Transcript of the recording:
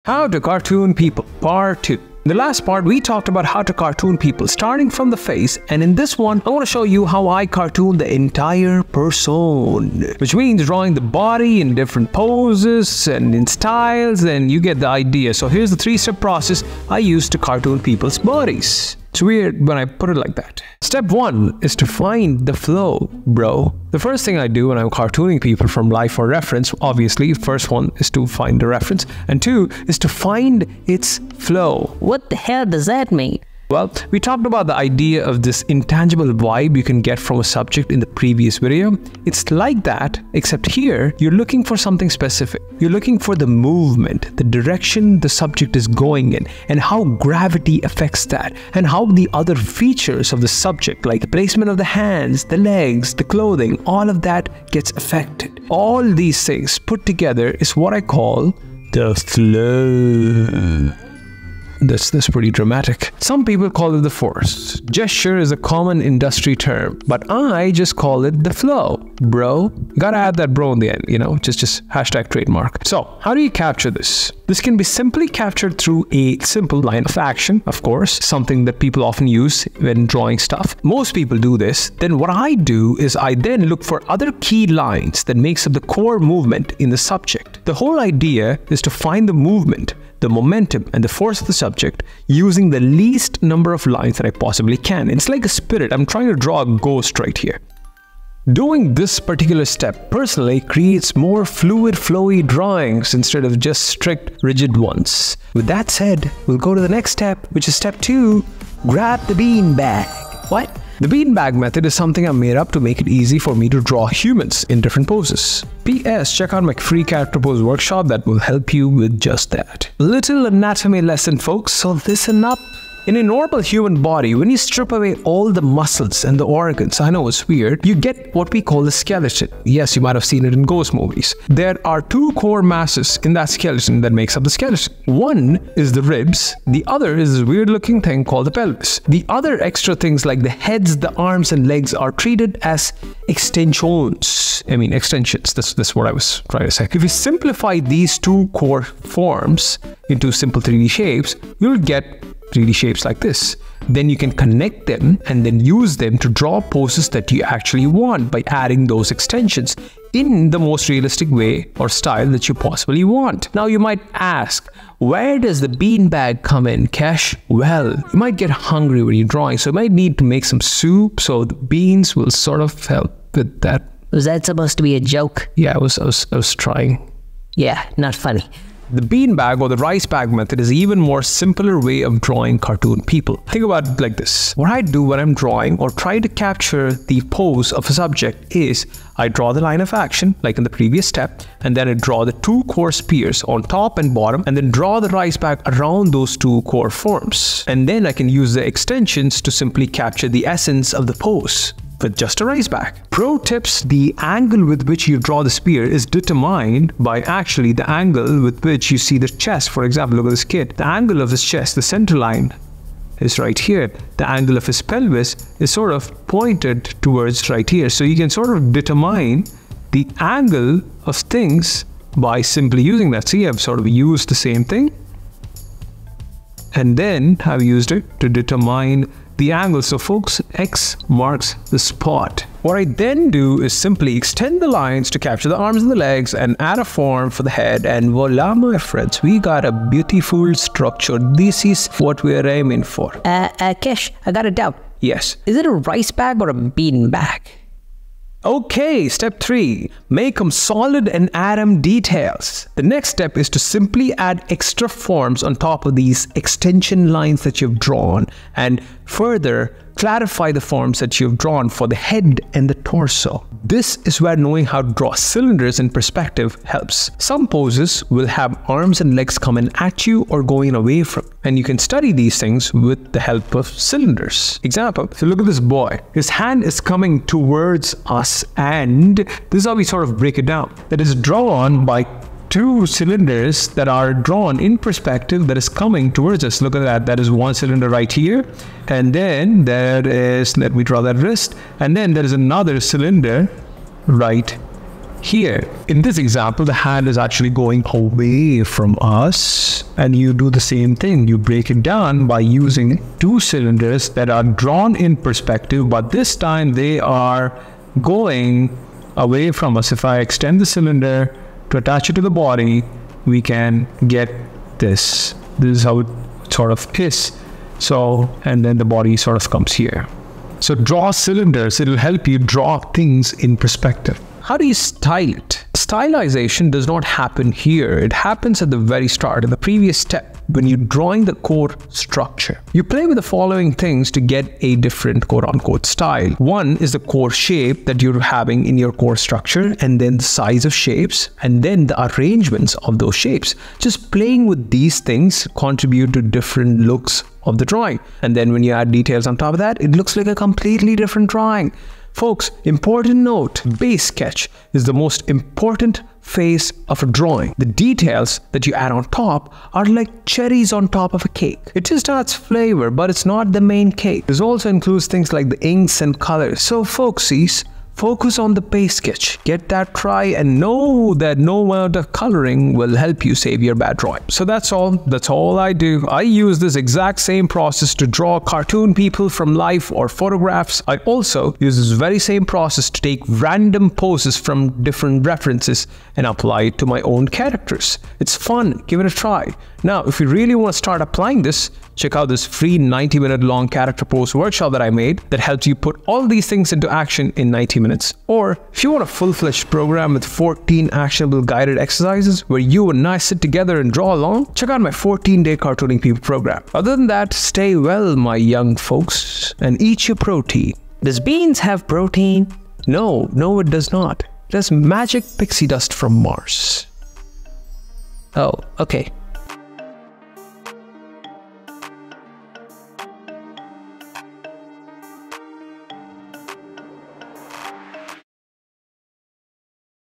How to cartoon people, part 2. In the last part, we talked about how to cartoon people starting from the face, and in this one, I want to show you how I cartoon the entire person, which means drawing the body in different poses and in styles, and you get the idea. So here's the 3-step process I use to cartoon people's bodies. It's weird when I put it like that. Step 1 is to find the flow, bro. The first thing I do when I'm cartooning people from life or reference, obviously, first one is to find the reference, and 2 is to find its flow. What the hell does that mean? Well, we talked about the idea of this intangible vibe you can get from a subject in the previous video. It's like that, except here, you're looking for something specific. You're looking for the movement, the direction the subject is going in, and how gravity affects that, and how the other features of the subject, like the placement of the hands, the legs, the clothing, all of that gets affected. All these things put together is what I call the flow. That's pretty dramatic. Some people call it the force. Gesture is a common industry term, but I just call it the flow, bro. You gotta add that bro in the end, you know, just hashtag trademark. So, how do you capture this? This can be simply captured through a simple line of action, of course, something that people often use when drawing stuff. Most people do this. Then what I do is I then look for other key lines that makes up the core movement in the subject. The whole idea is to find the movement, the momentum and the force of the subject using the least number of lines that I possibly can. It's like a spirit. I'm trying to draw a ghost right here. Doing this particular step personally creates more fluid, flowy drawings instead of just strict, rigid ones. With that said, we'll go to the next step, which is step 2, grab the beanbag. What? The beanbag method is something I made up to make it easy for me to draw humans in different poses. P.S. Check out my free character pose workshop that will help you with just that. Little anatomy lesson, folks, so listen up. In a normal human body, when you strip away all the muscles and the organs, I know it's weird, you get what we call the skeleton. Yes, you might have seen it in ghost movies. There are 2 core masses in that skeleton that makes up the skeleton. One is the ribs, the other is this weird looking thing called the pelvis. The other extra things like the heads, the arms and legs are treated as extensions. That's what I was trying to say. If you simplify these 2 core forms into simple 3D shapes, you'll get 3D shapes like this. Then you can connect them and then use them to draw poses that you actually want by adding those extensions in the most realistic way or style that you possibly want. Now you might ask, where does the beanbag come in, Kesh? Well, you might get hungry when you're drawing, so you might need to make some soup, so the beans will sort of help with that. Was that supposed to be a joke? Yeah, I was trying. Yeah, not funny. The beanbag or the rice bag method is an even more simpler way of drawing cartoon people. Think about it like this. What I do when I'm drawing or try to capture the pose of a subject is I draw the line of action like in the previous step, and then I draw the 2 core spears on top and bottom, and then draw the rice bag around those 2 core forms. And then I can use the extensions to simply capture the essence of the pose with just a rice bag. Pro tips: the angle with which you draw the spear is determined by actually the angle with which you see the chest. For example, look at this kid. The angle of his chest, the center line, is right here. The angle of his pelvis is sort of pointed towards right here. So you can sort of determine the angle of things by simply using that. See, I've sort of used the same thing, and then I've used it to determine the angle. So folks, X marks the spot. What I then do is simply extend the lines to capture the arms and the legs and add a form for the head, and voila, my friends, we got a beautiful structure. This is what we're aiming for. Kesh, I got a doubt. Yes. Is it a rice bag or a bean bag? Okay, step 3. Make them solid and add them details. The next step is to simply add extra forms on top of these extension lines that you've drawn, and further clarify the forms that you've drawn for the head and the torso. This is where knowing how to draw cylinders in perspective helps. Some poses will have arms and legs coming at you or going away from, and you can study these things with the help of cylinders. Example, so look at this boy. His hand is coming towards us, and this is how we sort of break it down. That is drawn by 2 cylinders that are drawn in perspective that is coming towards us. Look at that. That is 1 cylinder right here. And then there is, let me draw that wrist. And then there is another cylinder right Here, in this example, the hand is actually going away from us, and you do the same thing. You break it down by using two cylinders that are drawn in perspective, but this time they are going away from us. If I extend the cylinder to attach it to the body, we can get this. This is how it sort of is. So, and then the body sort of comes here. So draw cylinders. It'll help you draw things in perspective. How do you style it? Stylization does not happen here. It happens at the very start, in the previous step, when you're drawing the core structure. You play with the following things to get a different quote-unquote style. One is the core shape that you're having in your core structure, and then the size of shapes, and then the arrangements of those shapes. Just playing with these things contribute to different looks of the drawing. And then when you add details on top of that, it looks like a completely different drawing. Folks, important note, base sketch is the most important phase of a drawing. The details that you add on top are like cherries on top of a cake. It just adds flavor, but it's not the main cake. This also includes things like the inks and colors. So folksies, focus on the base sketch. Get that try and know that no amount of coloring will help you save your bad drawing. So that's all I do. I use this exact same process to draw cartoon people from life or photographs. I also use this very same process to take random poses from different references and apply it to my own characters. It's fun. Give it a try. Now, if you really want to start applying this, check out this free 90-minute long character pose workshop that I made that helps you put all these things into action in 90 minutes. Or if you want a full-fledged program with 14 actionable guided exercises where you and I sit together and draw along, check out my 14-day cartooning people program. Other than that, stay well, my young folks, and eat your protein. Does beans have protein? No, it does not. It has magic pixie dust from Mars. Oh, okay.